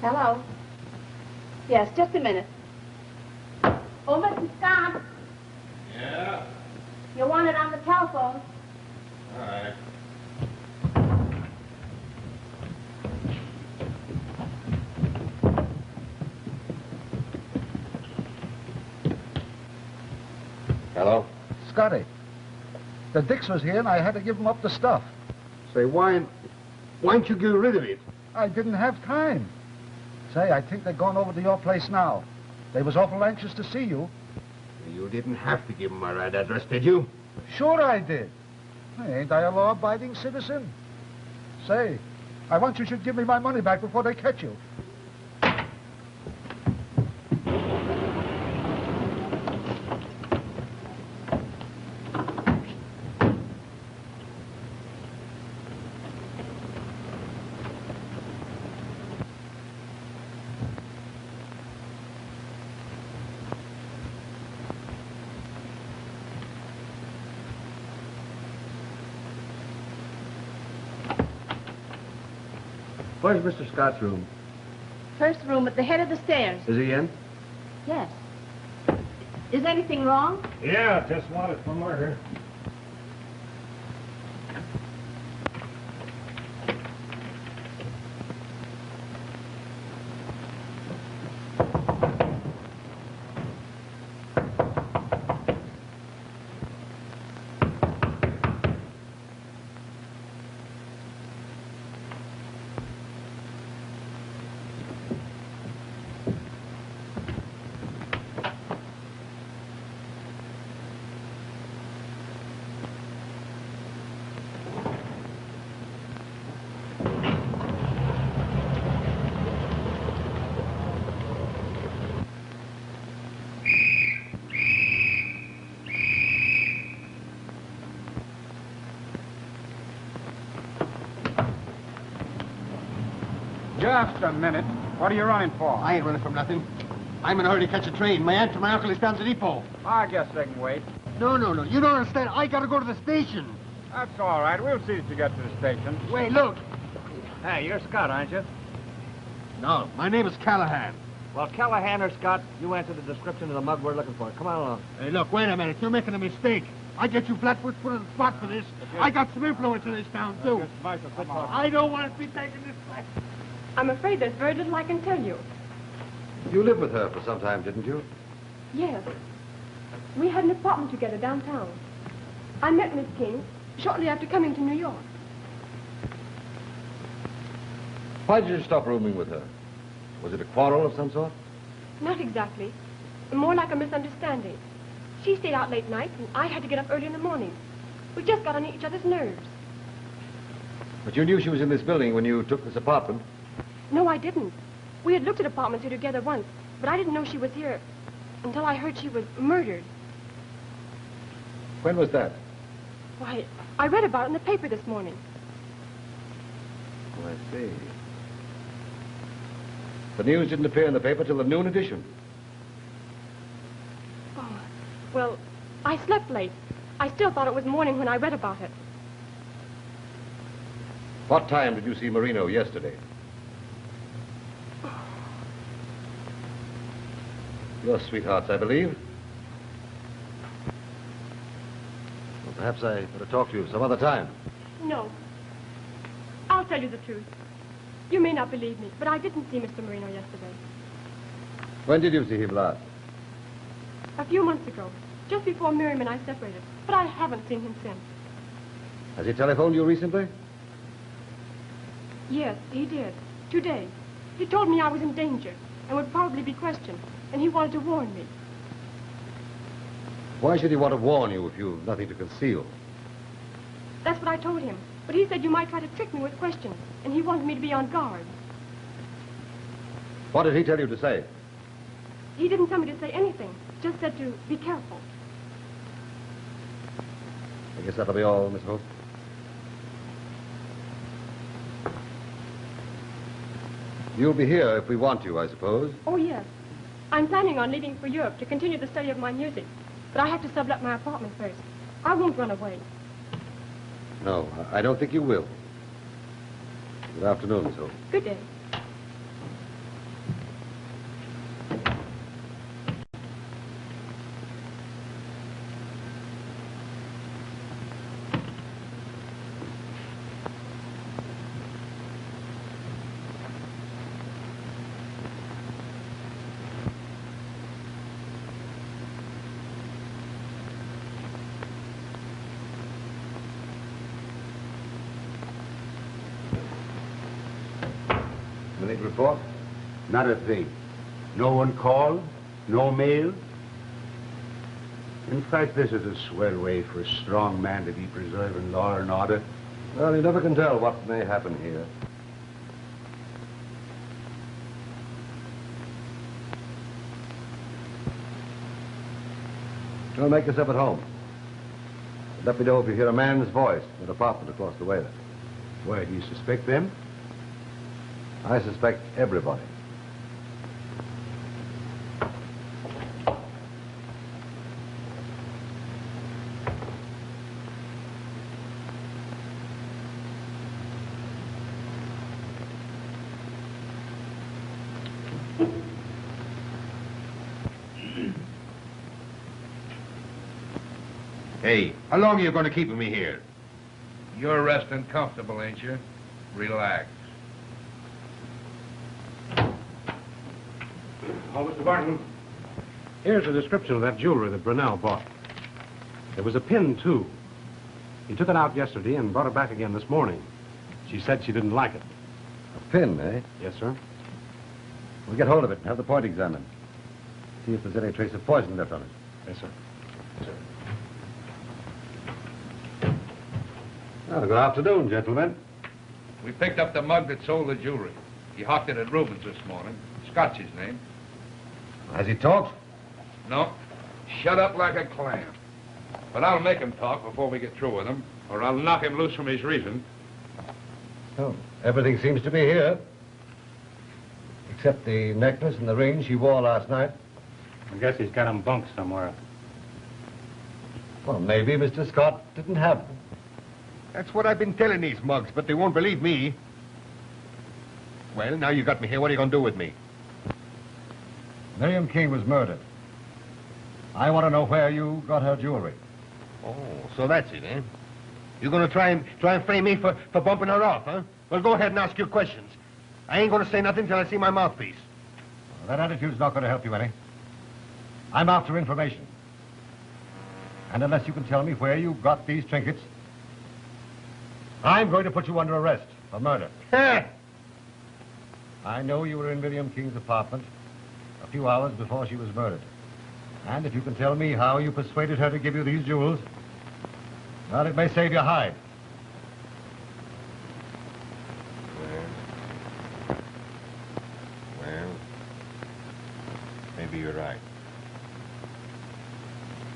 Hello. Yes, just a minute. Oh, Mr. Scott. Yeah? You want it on the telephone? All right. Hello? Scotty. The Dix was here and I had to give him up the stuff. Say, why don't you get rid of it? I didn't have time. Say, I think they're going over to your place now. They was awful anxious to see you. You didn't have to give them my right address, did you? Sure I did. Ain't I a law-abiding citizen? Say, I want you should give me my money back before they catch you. Where's Mr. Scott's room? First room at the head of the stairs. Is he in? Yes. Is anything wrong? Yeah, just wanted for murder. Just a minute. What are you running for? I ain't running from nothing. I'm in a hurry to catch a train. My aunt and my uncle is down at the depot. I guess they can wait. No. You don't understand. I gotta go to the station. That's all right. We'll see that you get to the station. Wait, look. Hey, you're Scott, aren't you? No, my name is Callahan. Well, Callahan or Scott, you answer the description of the mug we're looking for. Come on along. Hey, look, wait a minute. You're making a mistake. I get you flatfoots put on the spot for this. I got some influence in this town, too. I don't want to be taking this flat. I'm afraid there's very little I can tell you. You lived with her for some time, didn't you? Yes. We had an apartment together downtown. I met Miss King shortly after coming to New York. Why did you stop rooming with her? Was it a quarrel of some sort? Not exactly. More like a misunderstanding. She stayed out late nights, and I had to get up early in the morning. We just got on each other's nerves. But you knew she was in this building when you took this apartment. No, I didn't. We had looked at apartments here together once, but I didn't know she was here until I heard she was murdered. When was that? Why, I read about it in the paper this morning. Oh, I see. The news didn't appear in the paper till the noon edition. Oh, well, I slept late. I still thought it was morning when I read about it. What time did you see Marino yesterday? Your sweethearts, I believe. Well, perhaps I better talk to you some other time. No. I'll tell you the truth. You may not believe me, but I didn't see Mr. Marino yesterday. When did you see him last? A few months ago, just before Miriam and I separated. But I haven't seen him since. Has he telephoned you recently? Yes, he did. Today. He told me I was in danger and would probably be questioned, and he wanted to warn me. Why should he want to warn you if you've nothing to conceal? That's what I told him. But he said you might try to trick me with questions, and he wanted me to be on guard. What did he tell you to say? He didn't tell me to say anything, just said to be careful. I guess that'll be all, Miss Hope. You'll be here if we want you, I suppose. Oh, yes. I'm planning on leaving for Europe to continue the study of my music, but I have to sublet my apartment first. I won't run away. No, I don't think you will. Good afternoon, Miss Hope. Good day. Anything to report? Not a thing. No one called? No mail? In fact, this is a swell way for a strong man to be preserving law and order. Well, you never can tell what may happen here. Well, make yourself at home. Let me know if you hear a man's voice in an apartment across the way there. Why, do you suspect them? I suspect everybody. Hey, how long are you going to keep me here? You're resting comfortable, ain't you? Relax. Oh, Mr. Barton, here's a description of that jewelry that Brunel bought. There was a pin, too. He took it out yesterday and brought it back again this morning. She said she didn't like it. A pin, eh? Yes, sir. We'll get hold of it and have the point examined. See if there's any trace of poison left on it. Yes, sir. Well, good afternoon, gentlemen. We picked up the mug that sold the jewelry. He hawked it at Rubens this morning. Scott's his name. Has he talked? No. Shut up like a clam. But I'll make him talk before we get through with him, or I'll knock him loose from his reason. Oh, everything seems to be here. Except the necklace and the ring she wore last night. I guess he's got them bunked somewhere. Well, maybe Mr. Scott didn't have them. That's what I've been telling these mugs, but they won't believe me. Well, now you got me here. What are you going to do with me? Miriam King was murdered. I want to know where you got her jewelry. Oh, so that's it, eh? You're going to try and frame me for bumping her off, huh? Well, go ahead and ask your questions. I ain't going to say nothing till I see my mouthpiece. Well, that attitude's not going to help you any. I'm after information. And unless you can tell me where you got these trinkets, I'm going to put you under arrest for murder. I know you were in Miriam King's apartment a few hours before she was murdered. And if you can tell me how you persuaded her to give you these jewels, well, it may save your hide. Well, maybe you're right.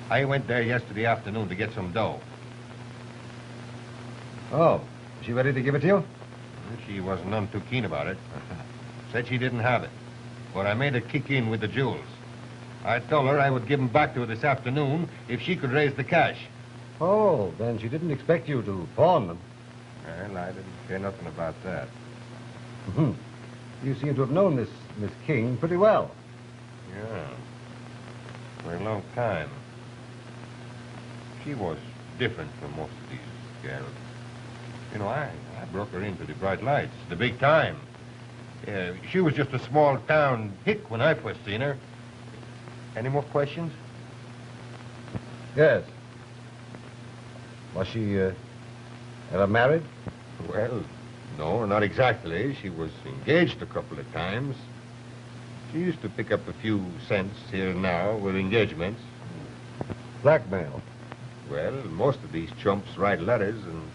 I went there yesterday afternoon to get some dough. Oh, is she ready to give it to you? She wasn't none too keen about it. Said she didn't have it. But I made her kick in with the jewels. I told her I would give them back to her this afternoon if she could raise the cash. Oh, then she didn't expect you to pawn them. Well, I didn't care nothing about that. Mm-hmm. You seem to have known this Miss King pretty well. Yeah. For a long time. She was different from most of these girls. You know, I broke her into the bright lights, the big time. She was just a small-town hick when I first seen her. Any more questions? Yes. Was she ever married? Well, no, not exactly. She was engaged a couple of times. She used to pick up a few cents here and now with engagements. Blackmail? Well, most of these chumps write letters, and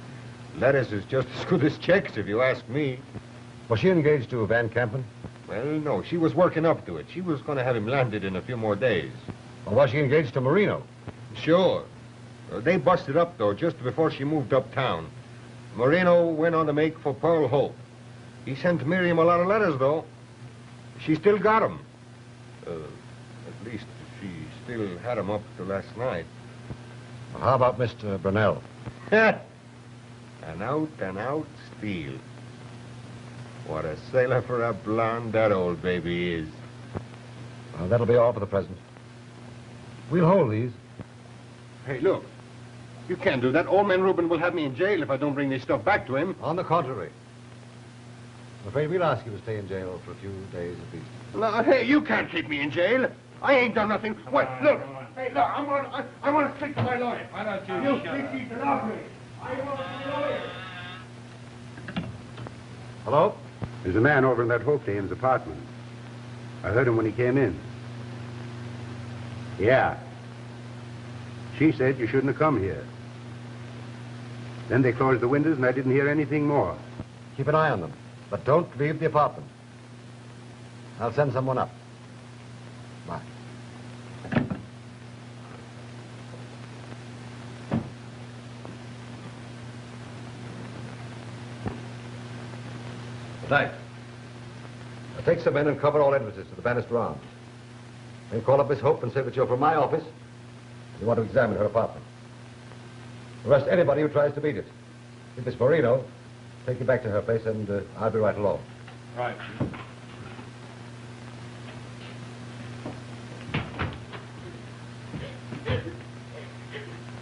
letters is just as good as checks, if you ask me. Was she engaged to Van Kampen? Well, no, she was working up to it. She was going to have him landed in a few more days. Or was she engaged to Marino? Sure. They busted up, though, just before she moved uptown. Marino went on to make for Pearl Hope. He sent Miriam a lot of letters, though. She still got them. At least she still had them up to last night. Well, how about Mr. Brunel? An out-and-out steal. What a sailor for a blonde that old baby is. Well, that'll be all for the present. We'll hold these. Hey, look. You can't do that. Old man Reuben will have me in jail if I don't bring this stuff back to him. On the contrary. I'm afraid we'll ask you to stay in jail for a few days at least. No, hey, you can't keep me in jail. I ain't done nothing. What? Look. Hey, look, I'm gonna speak to my lawyer. Why don't you speak to Ethan Offrey. I want to lawyer. Hello? There's a man over in that Hope dame's apartment. I heard him when he came in. Yeah. She said you shouldn't have come here. Then they closed the windows and I didn't hear anything more. Keep an eye on them, but don't leave the apartment. I'll send someone up. Bye. Good night. Now take some men and cover all entrances to the Bannister Arms. Then call up Miss Hope and say that you're from my office and you want to examine her apartment. Arrest anybody who tries to beat it. If Miss Marino, take you back to her place and I'll be right along. Right.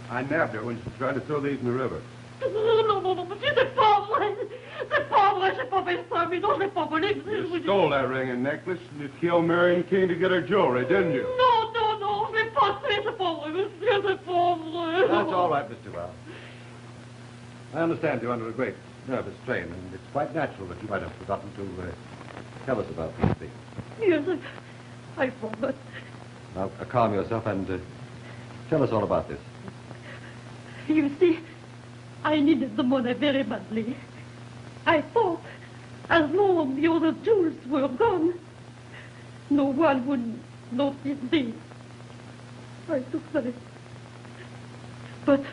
I nabbed her when she tried to throw these in the river. Non, c'est pas vrai. C'est pas vrai, j'ai pas fait ça, mais non, j'ai pas volé. You stole that ring and necklace and you killed Miriam King to get her jewelry, didn't you? Non, je l'ai pas fait, c'est pas vrai, monsieur, c'est pas vrai. That's all right, Mr. Well. I understand you're under a great nervous strain, and it's quite natural that you might have forgotten to tell us about these things. Yes, I forgot. Now, calm yourself and tell us all about this. You see, I needed the money very badly. I thought, as long as the other jewels were gone, no one would notice these. I took them. But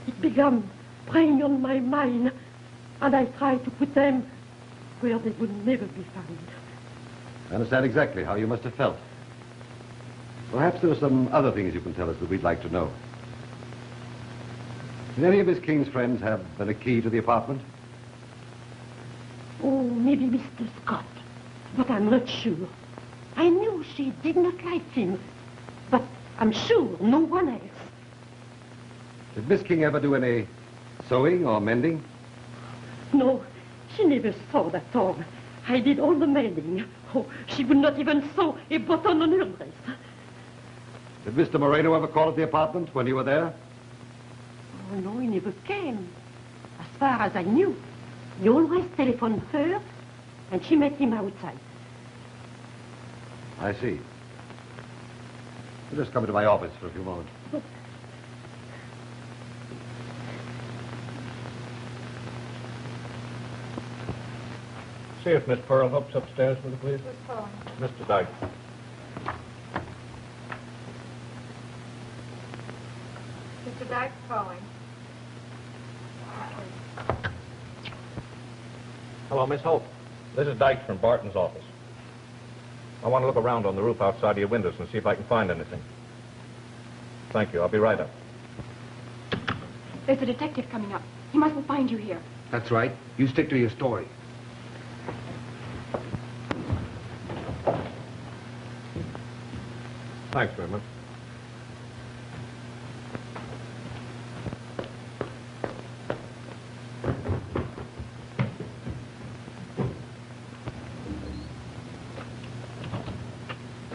it began preying on my mind, and I tried to put them where they would never be found. I understand exactly how you must have felt. Perhaps there are some other things you can tell us that we'd like to know. Did any of Miss King's friends have a key to the apartment? Oh, maybe Mr. Scott. But I'm not sure. I knew she did not like him. But I'm sure no one else. Did Miss King ever do any sewing or mending? No, she never sewed at all. I did all the mending. Oh, she would not even sew a button on her dress. Did Mr. Moreno ever call at the apartment when you were there? Oh, no, he never came. As far as I knew, he always telephoned her, and she met him outside. I see. You'll just come into my office for a few moments. See if Miss Pearl Hope's upstairs with you, please. Who's calling? Mr. Dyke. Mr. Dyke's calling. Hello, Miss Hope. This is Dyke from Barton's office. I want to look around on the roof outside of your windows and see if I can find anything. Thank you. I'll be right up. There's a detective coming up. He mustn't find you here. That's right. You stick to your story. Thanks very much.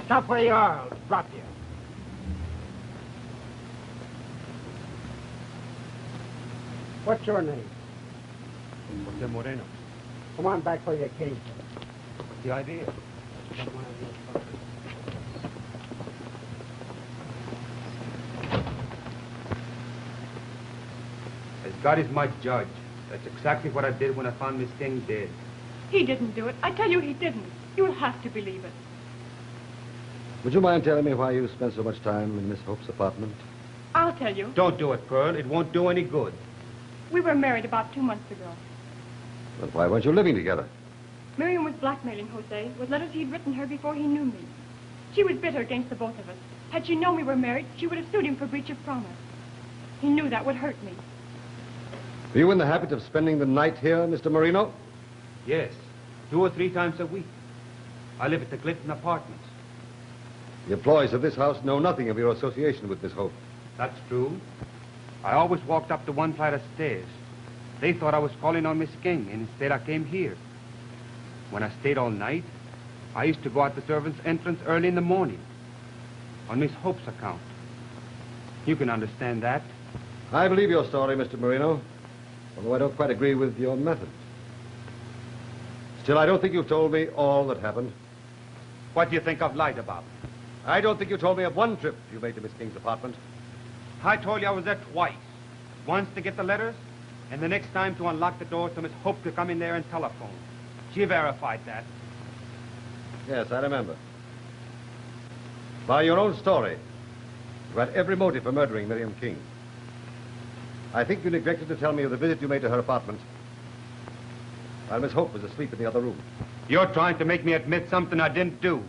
Stop where you are. I'll drop you. What's your name? Jose Moreno. Come on back where you came from. The idea. As God is my judge, that's exactly what I did when I found Miss King dead. He didn't do it. I tell you he didn't. You'll have to believe it. Would you mind telling me why you spent so much time in Miss Hope's apartment? I'll tell you. Don't do it, Pearl. It won't do any good. We were married about 2 months ago. But why weren't you living together? Miriam was blackmailing Jose with letters he'd written her before he knew me. She was bitter against the both of us. Had she known we were married, she would have sued him for breach of promise. He knew that would hurt me. Are you in the habit of spending the night here, Mr. Moreno? Yes, 2 or 3 times a week. I live at the Clinton Apartments. The employees of this house know nothing of your association with Miss Hope. That's true. I always walked up the 1 flight of stairs. They thought I was calling on Miss King, and instead I came here. When I stayed all night, I used to go out the servants' entrance early in the morning. On Miss Hope's account. You can understand that. I believe your story, Mr. Moreno, although I don't quite agree with your methods. Still, I don't think you've told me all that happened. What do you think I've lied about? I don't think you told me of one trip you made to Miss King's apartment. I told you I was there twice. Once to get the letters, and the next time to unlock the door so Miss Hope could come in there and telephone. She verified that. Yes, I remember. By your own story, you had every motive for murdering Miriam King. I think you neglected to tell me of the visit you made to her apartment while Miss Hope was asleep in the other room. You're trying to make me admit something I didn't do.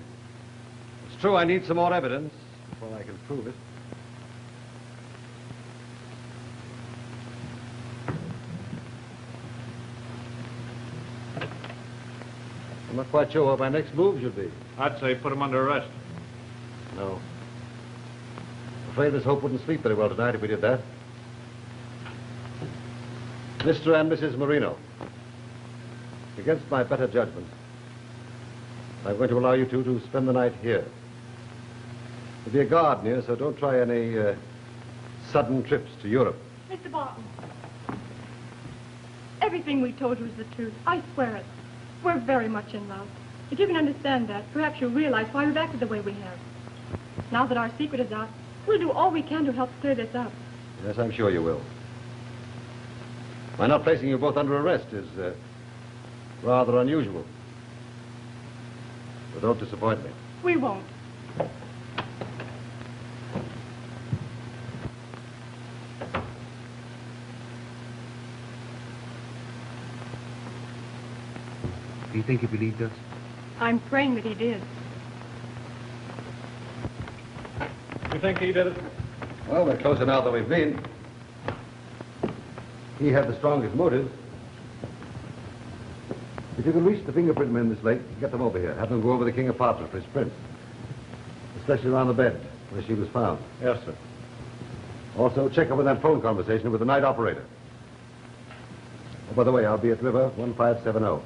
It's true I need some more evidence before I can prove it. I'm not quite sure what my next move should be. I'd say put him under arrest. No. I'm afraid Miss Hope wouldn't sleep very well tonight if we did that. Mr. and Mrs. Moreno, against my better judgment, I'm going to allow you two to spend the night here. There'll be a guard near, so don't try any sudden trips to Europe. Mr. Barton, everything we told you is the truth. I swear it. We're very much in love. If you can understand that, perhaps you'll realize why we've acted the way we have. Now that our secret is out, we'll do all we can to help clear this up. Yes, I'm sure you will. My not placing you both under arrest is rather unusual. But don't disappoint me. We won't. Do you think he believed us? I'm praying that he did. You think he did it? Well, we're closer now than we've been. He had the strongest motive. If you can reach the fingerprint men this late, get them over here. Have them go over the king apartment for his prints. Especially around the bed where she was found. Yes, sir. Also, check up on that phone conversation with the night operator. Oh, by the way, I'll be at River 1570.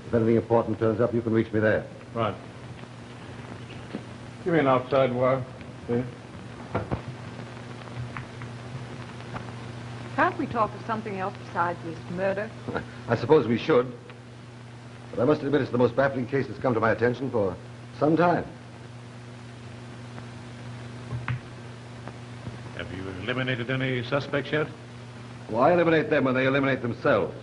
If anything important turns up, you can reach me there. Right. Give me an outside wire, please. Can't we talk of something else besides this murder? I suppose we should. But I must admit it's the most baffling case that's come to my attention for some time. Have you eliminated any suspects yet? Why eliminate them when they eliminate themselves?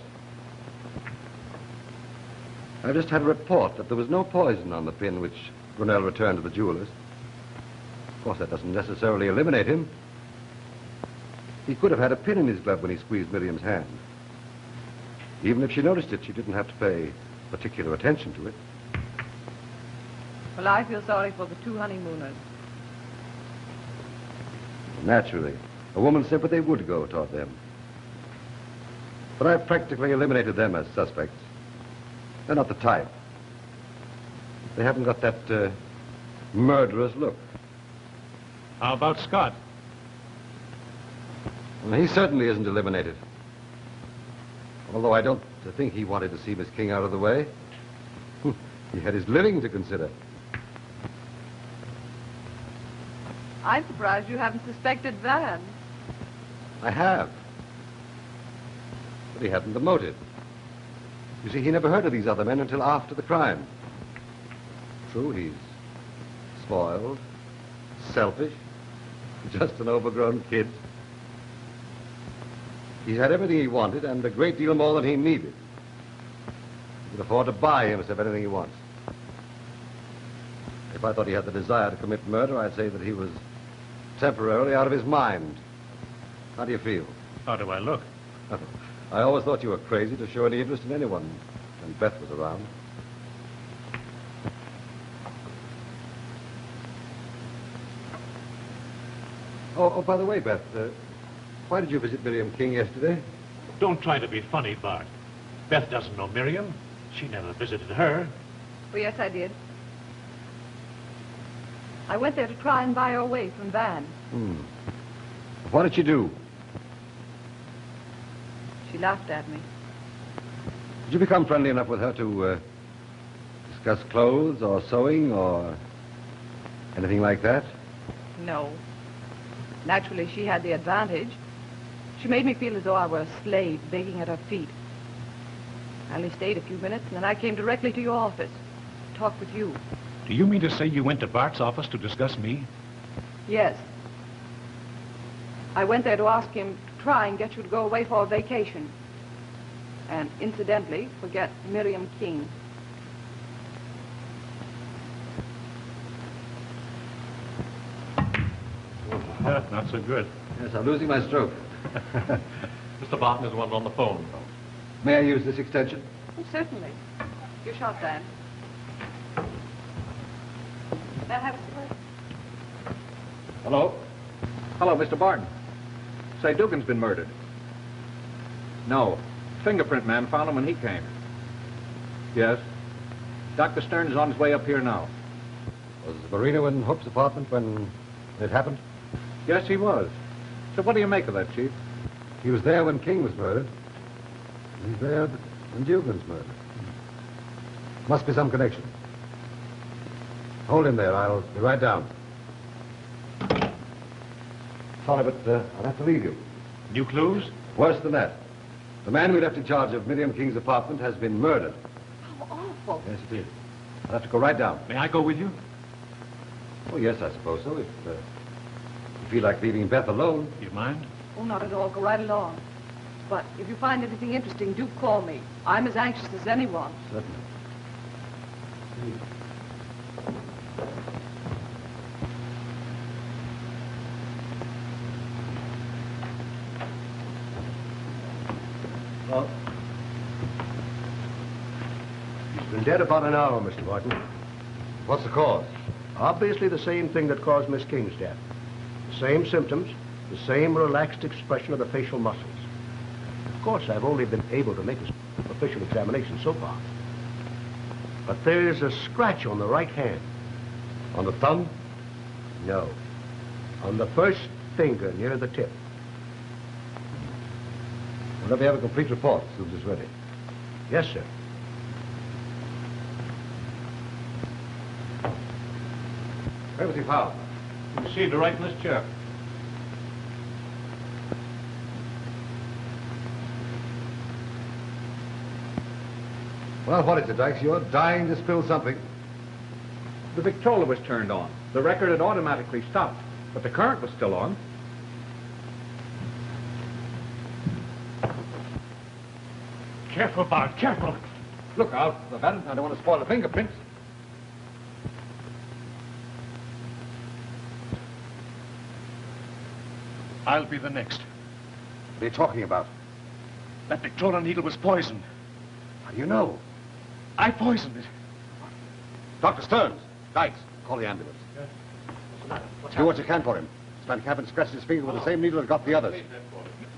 I've just had a report that there was no poison on the pin which Brunel returned to the jeweler's. Of course, that doesn't necessarily eliminate him. He could have had a pin in his glove when he squeezed Miriam's hand. Even if she noticed it, she didn't have to pay particular attention to it. Well, I feel sorry for the two honeymooners. Naturally, a woman's sympathy would go toward them. But I've practically eliminated them as suspects. They're not the type. They haven't got that murderous look. How about Scott? Well, he certainly isn't eliminated. Although I don't think he wanted to see Miss King out of the way. He had his living to consider. I'm surprised you haven't suspected Van. I have. But he hadn't the motive. You see, he never heard of these other men until after the crime. True, he's spoiled, selfish, just an overgrown kid. He's had everything he wanted and a great deal more than he needed. He could afford to buy himself anything he wants. If I thought he had the desire to commit murder, I'd say that he was temporarily out of his mind. How do you feel? How do I look? I always thought you were crazy to show any interest in anyone when Beth was around. Oh, by the way, Beth, why did you visit Miriam King yesterday? Don't try to be funny, Bart. Beth doesn't know Miriam. She never visited her. Oh, yes, I did. I went there to try and buy her away from Van. What did she do? She laughed at me. Did you become friendly enough with her to discuss clothes or sewing or anything like that? No. Naturally, she had the advantage. She made me feel as though I were a slave begging at her feet. I only stayed a few minutes, and then I came directly to your office to talk with you. Do you mean to say you went to Bart's office to discuss me? Yes. I went there to ask him to try and get you to go away for a vacation. And incidentally, forget Miriam King. Not so good. Yes, I'm losing my stroke. Mr. Barton is one on the phone. May I use this extension? Oh, certainly. Your shot, Dan. May I have a cigarette? Hello? Hello, Mr. Barton. Say, Dugan's been murdered. No. Fingerprint man found him when he came. Yes. Dr. Stern is on his way up here now. Was Marino in Hope's apartment when it happened? Yes, he was. So what do you make of that, Chief? He was there when King was murdered. He's there when Dugan's murdered. Must be some connection. Hold him there. I'll be right down. Sorry, but I'll have to leave you. New clues? Worse than that. The man we left in charge of Miriam King's apartment has been murdered. How awful. Yes, it is. I'll have to go right down. May I go with you? Oh, yes, I suppose so. If you feel like leaving Beth alone. Do you mind? Oh, not at all. Go right along. But if you find anything interesting, do call me. I'm as anxious as anyone. Certainly. Well, he's been dead about an hour, Mr. Barton. What's the cause? Obviously the same thing that caused Miss King's death. The same symptoms, the same relaxed expression of the facial muscles. Of course, I've only been able to make a official examination so far. But there's a scratch on the right hand. On the thumb? No. On the first finger near the tip. Well, let me have a complete report as soon as it's ready. Yes, sir. Where was he found? Received it right in this chair. Well, what is it, Dykes? You're dying to spill something. The Victrola was turned on. The record had automatically stopped, but the current was still on. Careful, Bart, careful. Look out, Lieutenant. I don't want to spoil the fingerprints. I'll be the next. What are you talking about? That Victrola needle was poisoned. How do you know? I poisoned it. Dr. Stearns, Dykes, call the ambulance. Do what you can for him. Stan Cabin scratched his finger with the same needle that got the others.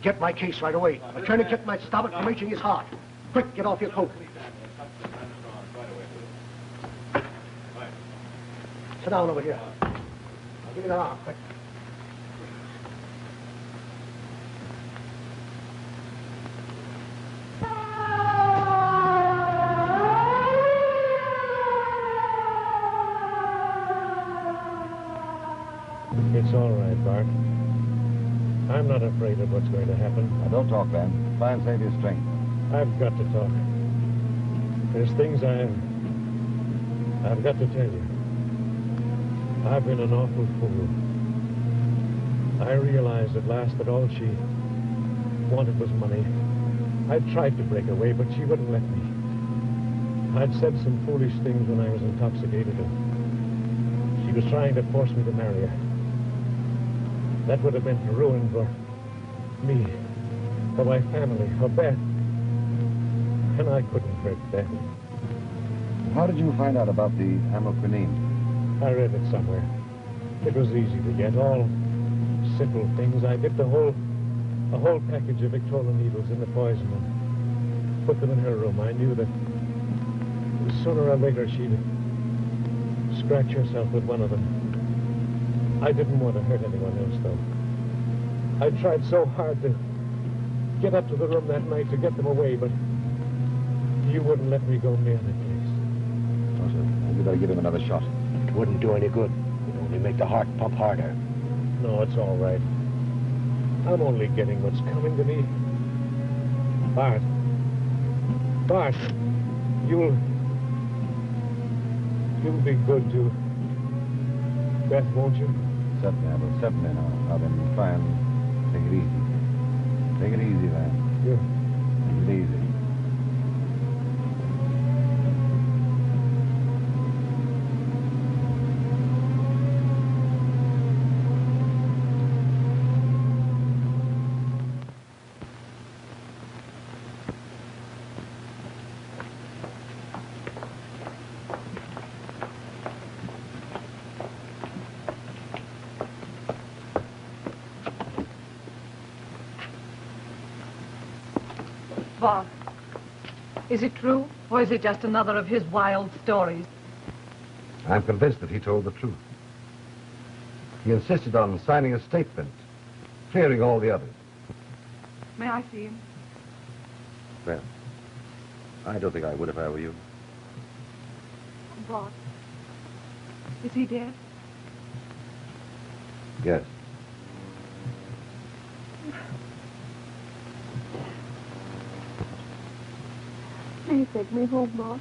Get my case right away. A tourniquet might stop it from reaching his heart. Quick, get off your coat. Sit down over here. I'll give you that arm, quick. It's all right, Bart. I'm not afraid of what's going to happen. Now, don't talk, Van. Try and save your strength. I've got to talk. There's things I've got to tell you. I've been an awful fool. I realized at last that all she wanted was money. I tried to break away, but she wouldn't let me. I'd said some foolish things when I was intoxicated, and she was trying to force me to marry her. That would have been ruin for me, for my family, for Beth. And I couldn't hurt Beth. How did you find out about the amyloquinine? I read it somewhere. It was easy to get, all simple things. I dipped a whole package of Victrola needles in the poison and put them in her room. I knew that sooner or later she'd scratch herself with one of them. I didn't want to hurt anyone else, though. I tried so hard to get up to the room that night to get them away, but you wouldn't let me go near the place. Oh, sir. Maybe better give him another shot. It wouldn't do any good. It'd only make the heart pump harder. No, it's all right. I'm only getting what's coming to me. Bart. Bart, you'll be good to Beth, won't you? Certainly, I will. Certainly now. Now then, try and take it easy. Take it easy, man. Yeah. Take it easy. Bob, is it true, or is it just another of his wild stories? I'm convinced that he told the truth. He insisted on signing a statement, clearing all the others. May I see him? Well, I don't think I would if I were you. Bob, is he dead? Yes. Please take me home, Bob.